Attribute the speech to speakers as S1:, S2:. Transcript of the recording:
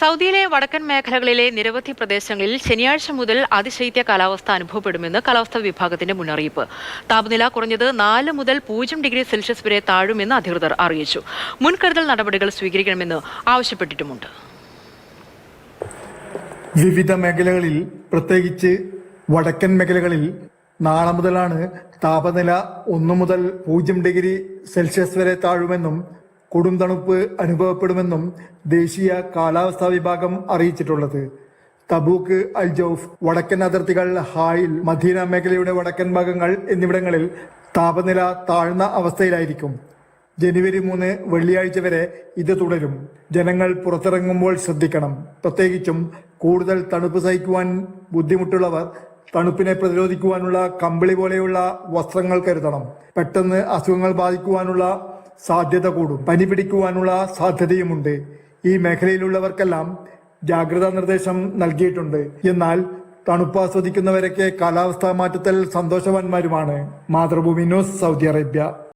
S1: സൗദിയിലെ വടക്കൻ മേഖലകളിലെ നിരവധി പ്രദേശങ്ങളിൽ ശനിയാഴ്ച മുതൽ അതിശൈത്യ കാലാവസ്ഥ അനുഭവപ്പെടുമെന്ന് കാലാവസ്ഥാ വിഭാഗത്തിന്റെ മുന്നറിയിപ്പ്. താപനില കുറഞ്ഞത് 4 മുതൽ 0 ഡിഗ്രി സെൽഷ്യസ് വരെ താഴുമെന്ന് അധികൃതർ അറിയിച്ചു. മുൻകരുതൽ നടപടികൾ സ്വീകരിക്കണമെന്ന് ആവശ്യപ്പെട്ടിട്ടുമുണ്ട്.
S2: വിവിധ മേഖലകളിൽ, പ്രത്യേകിച്ച് വടക്കൻ മേഖലകളിൽ നാളെ മുതലാണ് താപനില 1 മുതൽ 0 ഡിഗ്രി സെൽഷ്യസ് വരെ താഴുമെന്നും കൊടും തണുപ്പ് അനുഭവപ്പെടുമെന്നും ദേശീയ കാലാവസ്ഥാ വിഭാഗം അറിയിച്ചിട്ടുള്ളത്. തബൂക്ക്, അൽ ജൗഫ്, വടക്കൻ അതിർത്തികൾ, ഹായിൽ, മദീന മേഖലയുടെ വടക്കൻ ഭാഗങ്ങൾ എന്നിവിടങ്ങളിൽ താപനില താഴ്ന്ന അവസ്ഥയിലായിരിക്കും. ജനുവരി 3 വെള്ളിയാഴ്ച വരെ ഇത് തുടരും. ജനങ്ങൾ പുറത്തിറങ്ങുമ്പോൾ ശ്രദ്ധിക്കണം. പ്രത്യേകിച്ചും കൂടുതൽ തണുപ്പ് സഹിക്കുവാൻ ബുദ്ധിമുട്ടുള്ളവർ തണുപ്പിനെ പ്രതിരോധിക്കുവാനുള്ള കമ്പിളി പോലെയുള്ള വസ്ത്രങ്ങൾ കരുതണം. പെട്ടെന്ന് അസുഖങ്ങൾ ബാധിക്കുവാനുള്ള സാധ്യത കൂടും. പനി പിടിക്കുവാനുള്ള സാധ്യതയുമുണ്ട്. ഈ മേഖലയിലുള്ളവർക്കെല്ലാം ജാഗ്രതാ നിർദ്ദേശം നൽകിയിട്ടുണ്ട്. എന്നാൽ തണുപ്പ് ആസ്വദിക്കുന്നവരൊക്കെ കാലാവസ്ഥാ മാറ്റത്തിൽ സന്തോഷവാന്മാരുമാണ്. Mathrubhumi news, Saudi Arabia.